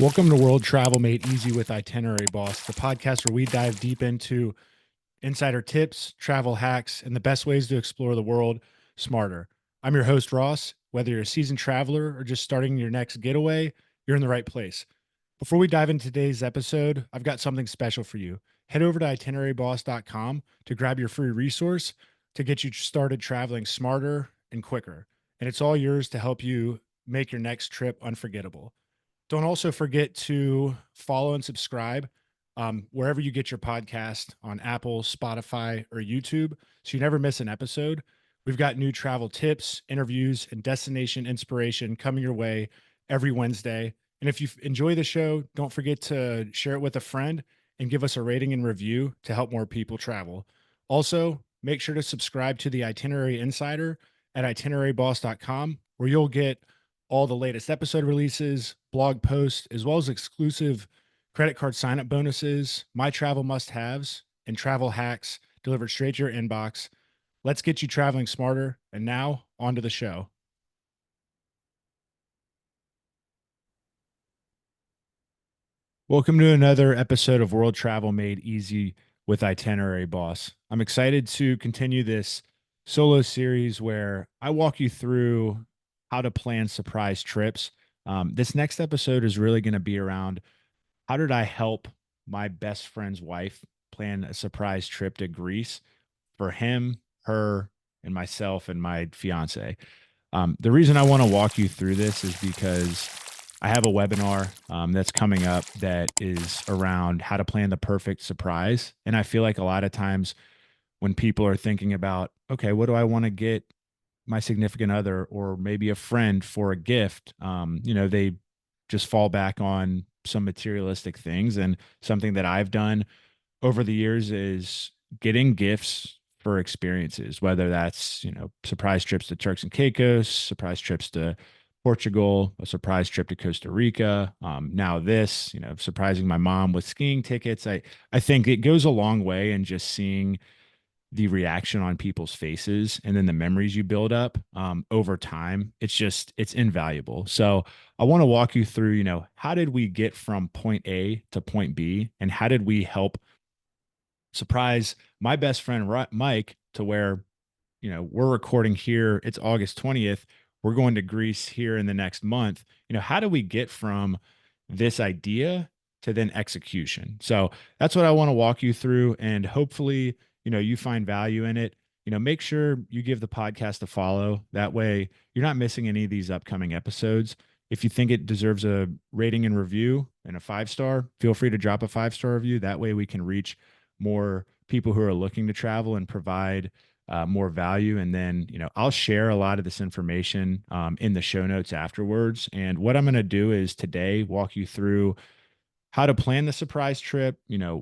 Welcome to World Travel Made Easy with Itinerary Boss, the podcast where we dive deep into insider tips, travel hacks, and the best ways to explore the world smarter. I'm your host, Ross. Whether you're a seasoned traveler or just starting your next getaway, you're in the right place. Before we dive into today's episode, I've got something special for you. Head over to itineraryboss.com to grab your free resource to get you started traveling smarter and quicker. And it's all yours to help you make your next trip unforgettable. Don't also forget to follow and subscribe wherever you get your podcast on Apple, Spotify, or YouTube so you never miss an episode. We've got new travel tips, interviews, and destination inspiration coming your way every Wednesday. And if you enjoy the show, don't forget to share it with a friend and give us a rating and review to help more people travel. Also, make sure to subscribe to the Itinerary Insider at itineraryboss.com, where you'll get all the latest episode releases, blog posts, as well as exclusive credit card sign-up bonuses, my travel must-haves, and travel hacks delivered straight to your inbox. Let's get you traveling smarter. And now, on to the show. Welcome to another episode of World Travel Made Easy with Itinerary Boss. I'm excited to continue this solo series where I walk you through how to plan surprise trips. This next episode is really going to be around how did I help my best friend's wife plan a surprise trip to Greece for him, her, and myself and my fiance. The reason I want to walk you through this is because I have a webinar that's coming up that is around how to plan the perfect surprise. And I feel like a lot of times when people are thinking about, okay, what do I want to get my significant other or maybe a friend for a gift, they just fall back on some materialistic things. And something that I've done over the years is getting gifts for experiences, whether that's, surprise trips to Turks and Caicos, surprise trips to Portugal, a surprise trip to Costa Rica. Now this, surprising my mom with skiing tickets. I think it goes a long way in just seeing the reaction on people's faces and then the memories you build up over time. It's invaluable. So I want to walk you through, how did we get from point A to point B, and how did we help surprise my best friend Mike to where, we're recording here. It's August 20th. We're going to Greece here in the next month. How do we get from this idea to then execution? So that's what I want to walk you through. And hopefully, you find value in it. Make sure you give the podcast a follow. That way you're not missing any of these upcoming episodes. If you think it deserves a rating and review and a 5-star, feel free to drop a 5-star review. That way we can reach more people who are looking to travel and provide more value. And then, I'll share a lot of this information in the show notes afterwards. And what I'm going to do is today walk you through how to plan the surprise trip.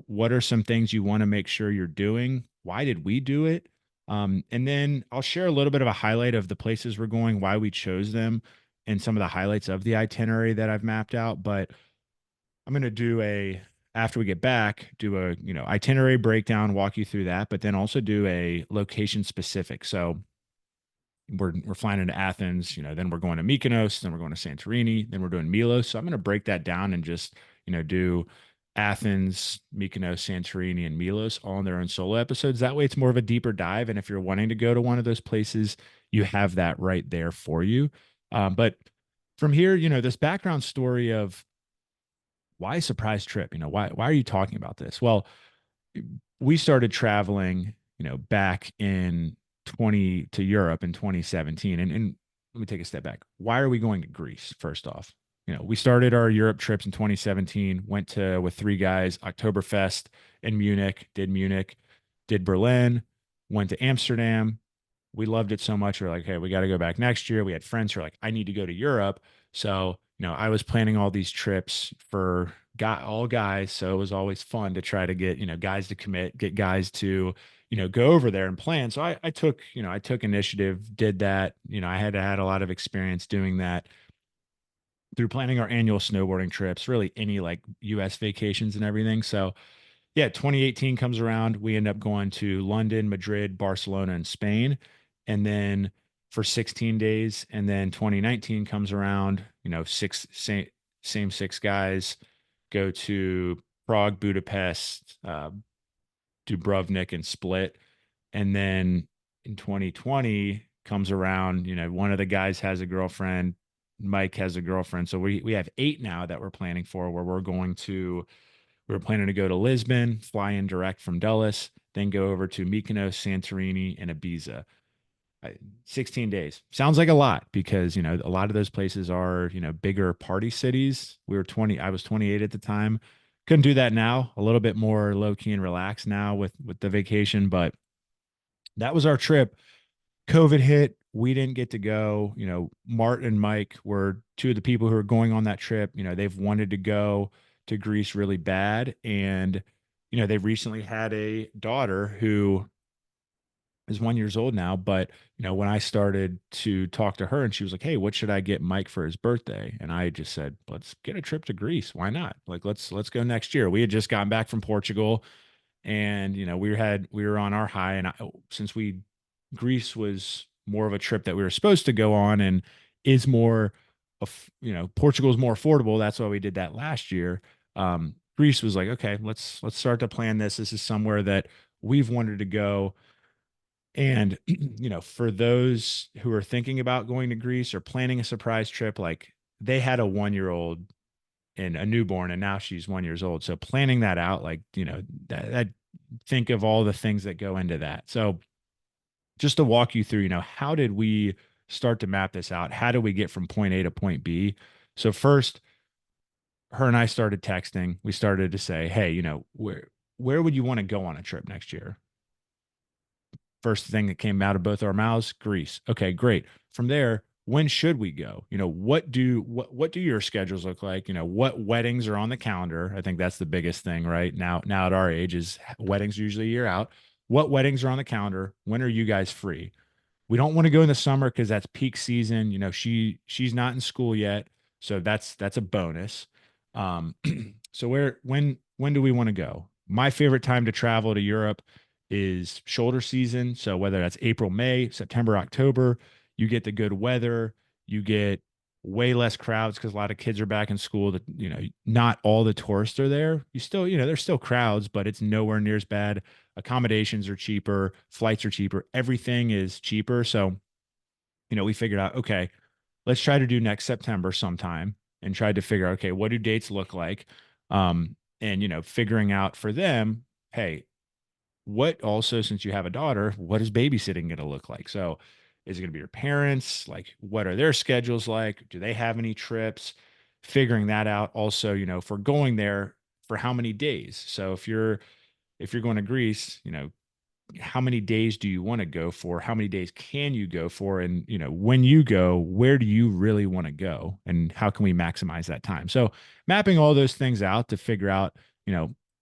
What are some things you want to make sure you're doing? Why did we do it? And then I'll share a little bit of a highlight of the places we're going, why we chose them, and some of the highlights of the itinerary that I've mapped out. But I'm going to after we get back, do a, itinerary breakdown, walk you through that, but then also do a location specific. So we're flying into Athens, then we're going to Mykonos, then we're going to Santorini, then we're doing Milos. So I'm going to break that down and just, do Athens, Mykonos, Santorini, and Milos all in their own solo episodes. That way it's more of a deeper dive. And if you're wanting to go to one of those places, you have that right there for you. But from here, this background story of why surprise trip, why are you talking about this? Well, we started traveling, back in 20 to Europe in 2017. And let me take a step back. Why are we going to Greece? First off, we started our Europe trips in 2017, went to with 3 guys, Oktoberfest in Munich, did Berlin, went to Amsterdam. We loved it so much. We're like, hey, we got to go back next year. We had friends who are like, I need to go to Europe. So, I was planning all these trips for all guys. So it was always fun to try to get, guys to commit, get guys to, go over there and plan. So I took, I took initiative, did that. I had a lot of experience doing that through planning our annual snowboarding trips, really any like US vacations and everything. So yeah, 2018 comes around. We end up going to London, Madrid, Barcelona, and Spain. And then for 16 days. And then 2019 comes around, same six guys go to Prague, Budapest, Dubrovnik, and Split. And then in 2020 comes around, one of the guys has a girlfriend, Mike has a girlfriend. So we have eight now that we're planning for, where we're planning to go to Lisbon, fly in direct from Dulles, then go over to Mykonos, Santorini, and Ibiza. 16 days sounds like a lot because a lot of those places are bigger party cities. I was 28 at the time. Couldn't do that now. A little bit more low key and relaxed now with the vacation, but that was our trip. COVID hit. We didn't get to go. Mart and Mike were two of the people who were going on that trip. They've wanted to go to Greece really bad. And, they've recently had a daughter who is 1 year old now. But, when I started to talk to her and she was like, "Hey, what should I get Mike for his birthday?" And I just said, "Let's get a trip to Greece. Why not? Like, let's go next year." We had just gotten back from Portugal and we were on our high and since we Greece was more of a trip that we were supposed to go on and is more of Portugal is more affordable. That's why we did that last year. Greece was like, okay, let's start to plan this. This is somewhere that we've wanted to go. And for those who are thinking about going to Greece or planning a surprise trip, like they had a 1 year old and a newborn and now she's 1 year old, so planning that out, like that think of all the things that go into that. So just to walk you through, how did we start to map this out? How do we get from point A to point B? So first, her and I started texting. We started to say, "Hey, where would you want to go on a trip next year?" First thing that came out of both our mouths, Greece. Okay, great. From there, when should we go? What do your schedules look like? What weddings are on the calendar? I think that's the biggest thing right now at our age is weddings usually a year out. What weddings are on the calendar? When are you guys free? We don't want to go in the summer because that's peak season. She's not in school yet, so that's a bonus. Um, so when do we want to go? My favorite time to travel to Europe is shoulder season. So whether that's April, May, September, October, you get the good weather, you get way less crowds because a lot of kids are back in school. That not all the tourists are there. You still, there's still crowds, but it's nowhere near as bad. Accommodations are cheaper, flights are cheaper, everything is cheaper. So, we figured out, okay, let's try to do next September sometime and tried to figure out, okay, what do dates look like? And, figuring out for them, hey, what also, since you have a daughter, what is babysitting going to look like? So, is it going to be your parents? Like, what are their schedules like? Do they have any trips? Figuring that out. Also, if we're going there, for how many days? So if you're going to Greece, how many days do you want to go for? How many days can you go for? And, when you go, where do you really want to go? And how can we maximize that time? So mapping all those things out to figure out,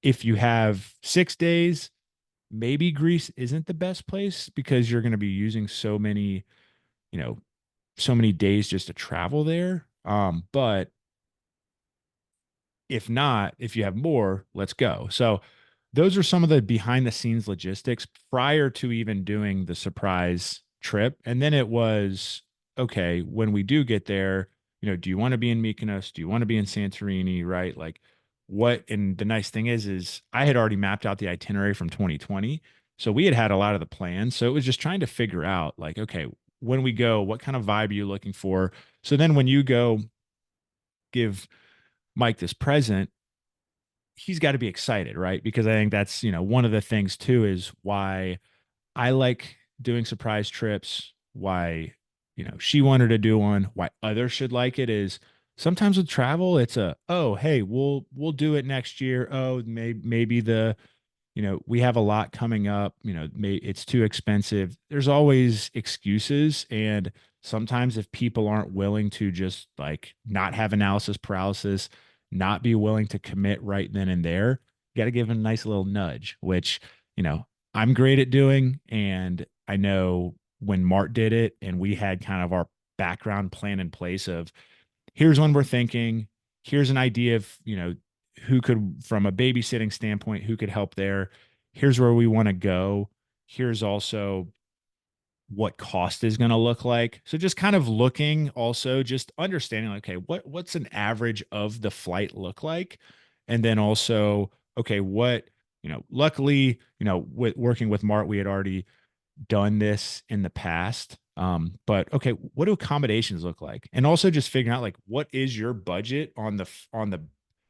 if you have 6 days, maybe Greece isn't the best place because you're going to be using you know, so many days just to travel there. But if not, if you have more, let's go. So those are some of the behind the scenes logistics prior to even doing the surprise trip. And then it was, okay, when we do get there, do you want to be in Mykonos? Do you want to be in Santorini? Right? Like what, and the nice thing is I had already mapped out the itinerary from 2020. So we had a lot of the plans. So it was just trying to figure out like, okay, when we go, what kind of vibe are you looking for? So then when you go give Mike this present, he's got to be excited, right? Because I think that's, one of the things too is why I like doing surprise trips, why, she wanted to do one, why others should like it is sometimes with travel, it's oh, hey, we'll do it next year. Oh, maybe we have a lot coming up, it's too expensive. There's always excuses. And sometimes if people aren't willing to just like not have analysis paralysis, not be willing to commit right then and there, you got to give them a nice little nudge, which, you know, I'm great at doing. And I know when Mart did it and we had kind of our background plan in place of here's when we're thinking, here's an idea of, who could, from a babysitting standpoint, who could help there. Here's where we want to go. Here's also what cost is going to look like. So just kind of looking, also just understanding like, okay, what's an average of the flight look like? And then also, okay, luckily, with working with Mart, we had already done this in the past. But okay, what do accommodations look like? And also just figuring out like what is your budget on the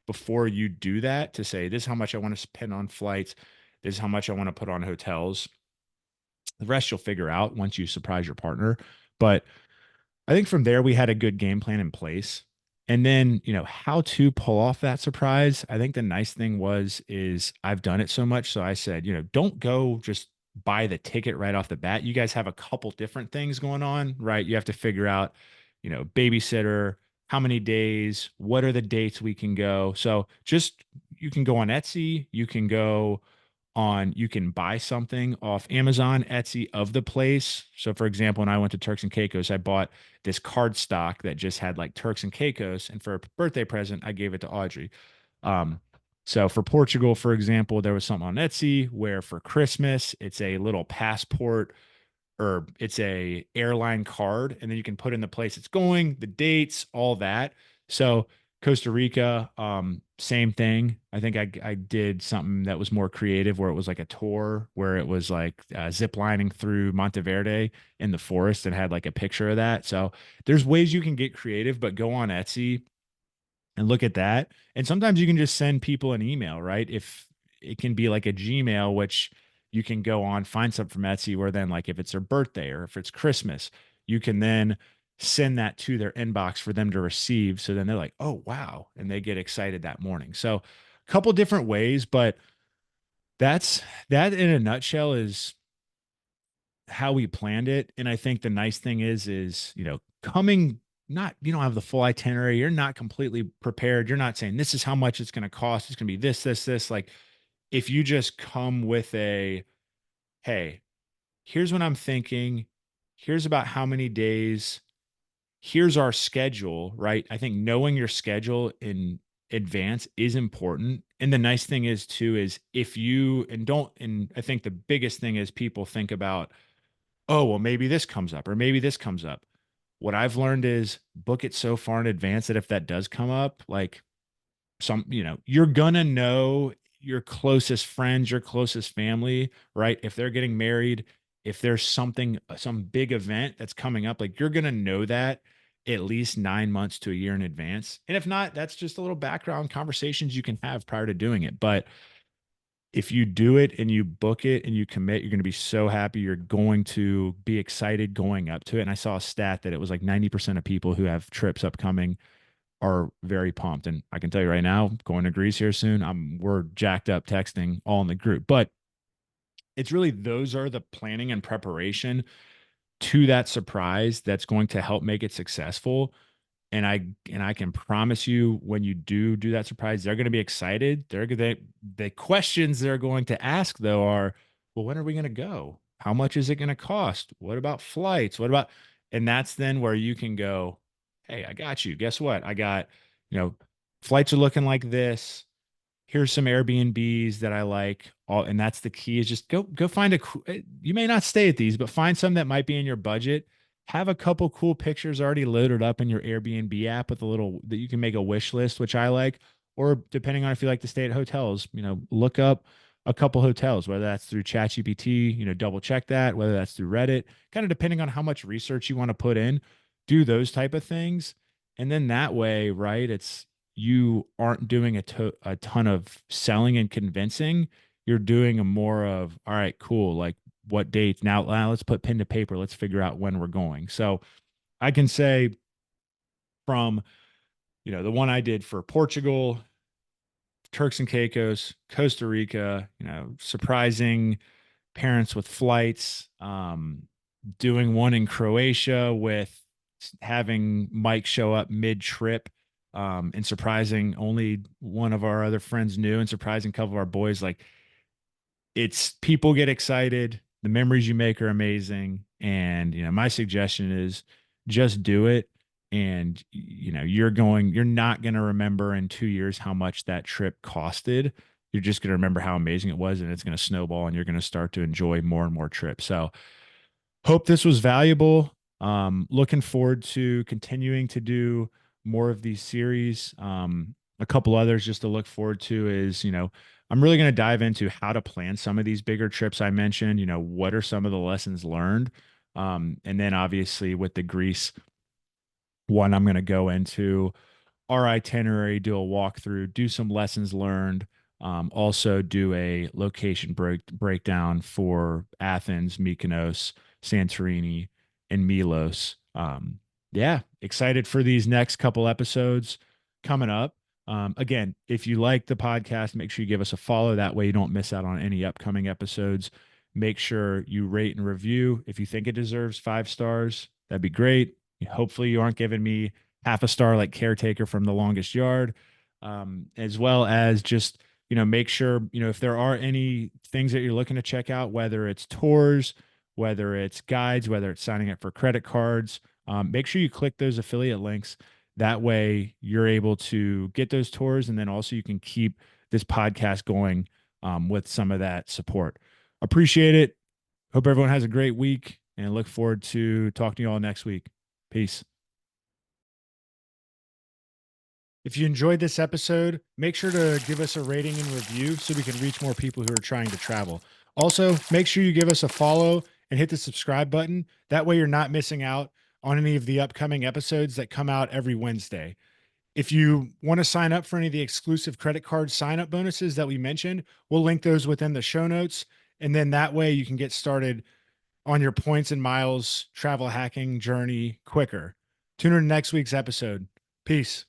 before you do that, to say this is how much I want to spend on flights, this is how much I want to put on hotels. The rest you'll figure out once you surprise your partner. But I think from there we had a good game plan in place. And then, how to pull off that surprise. I think the nice thing is I've done it so much. So I said, don't go just buy the ticket right off the bat. You guys have a couple different things going on, right? You have to figure out, babysitter, how many days, what are the dates we can go. So just you can go on Etsy, you can buy something off Amazon, Etsy of the place. So, for example, when I went to Turks and Caicos, I bought this card stock that just had like Turks and Caicos. And for a birthday present, I gave it to Audrey. Um, so, for Portugal, for example, there was something on Etsy where for Christmas, it's a little passport, or it's a airline card, and then you can put in the place it's going, the dates, all that. So Costa Rica, same thing. I think I did something that was more creative, where it was like a tour where it was like zip lining through Monteverde in the forest, and had like a picture of that. So there's ways you can get creative, but go on Etsy and look at that. And sometimes you can just send people an email, right? If it can be like a Gmail, which you can go on, find something from Etsy, where then, like, if it's their birthday or if it's Christmas, you can then send that to their inbox for them to receive. So then they're like, oh, wow. And they get excited that morning. So a couple different ways, but that's that in a nutshell is how we planned it. And I think the nice thing is, coming, not, you don't have the full itinerary. You're not completely prepared. You're not saying this is how much it's going to cost. It's going to be this. Like, if you just come with hey, here's what I'm thinking. Here's about how many days. Here's our schedule, right? I think knowing your schedule in advance is important. And the nice thing is too, is if you, and I think the biggest thing is people think about, oh, well, maybe this comes up or maybe this comes up. What I've learned is book it so far in advance that if that does come up, like, you're gonna know your closest friends, your closest family, right? If they're getting married, if there's some big event that's coming up, like, you're gonna know that at least 9 months to a year in advance. And if not, that's just a little background conversations you can have prior to doing it. But if you do it and you book it and you commit, you're going to be so happy. You're going to be excited going up to it. And I saw a stat that it was like 90% of people who have trips upcoming are very pumped. And I can tell you right now, going to Greece here soon, we're jacked up texting all in the group. But it's really, those are the planning and preparation to that surprise that's going to help make it successful. And I can promise you, when you do that surprise, they're going to be excited. The questions they're going to ask though are, well, when are we going to go? How much is it going to cost? What about flights? And that's then where you can go, hey, I got you. Guess what? I got, you know, flights are looking like this. Here's some Airbnbs that I like. And that's the key, is just go find you may not stay at these, but find some that might be in your budget. Have a couple cool pictures already loaded up in your Airbnb app with a little that you can make a wish list, which I like. Or depending on if you like to stay at hotels, look up a couple hotels, whether that's through ChatGPT, double check that, whether that's through Reddit, kind of depending on how much research you want to put in, do those type of things. And then that way, right, you aren't doing a ton of selling and convincing. You're doing a more of, all right, cool. Like, what dates? Now let's put pen to paper. Let's figure out when we're going. So I can say from, the one I did for Portugal, Turks and Caicos, Costa Rica, surprising parents with flights, doing one in Croatia with having Mike show up mid trip, and surprising only one of our other friends knew, and surprising a couple of our boys. Like, it's, people get excited. The memories you make are amazing. And, my suggestion is just do it. And, you're not going to remember in 2 years how much that trip costed. You're just going to remember how amazing it was, and it's going to snowball, and you're going to start to enjoy more and more trips. So Hope this was valuable. Looking forward to continuing to do more of these series. A couple others just to look forward to is, I'm really going to dive into how to plan some of these bigger trips I mentioned. What are some of the lessons learned? And then obviously with the Greece one, I'm going to go into our itinerary, do a walkthrough, do some lessons learned, also do a location breakdown for Athens, Mykonos, Santorini, and Milos. Yeah, excited for these next couple episodes coming up. Again, if you like the podcast, make sure you give us a follow. That way you don't miss out on any upcoming episodes. Make sure you rate and review. If you think it deserves 5 stars, that'd be great. Hopefully, you aren't giving me half a star like caretaker from the longest yard, as well as just make sure if there are any things that you're looking to check out, whether it's tours, whether it's guides, whether it's signing up for credit cards, make sure you click those affiliate links. That way you're able to get those tours, and then also you can keep this podcast going with some of that support. Appreciate it. Hope everyone has a great week, and look forward to talking to you all next week. Peace. If you enjoyed this episode, make sure to give us a rating and review so we can reach more people who are trying to travel. Also, make sure you give us a follow and hit the subscribe button. That way, you're not missing out on any of the upcoming episodes that come out every Wednesday. If you want to sign up for any of the exclusive credit card sign up bonuses that we mentioned, we'll link those within the show notes. And then that way you can get started on your points and miles travel hacking journey quicker. Tune in to next week's episode. Peace.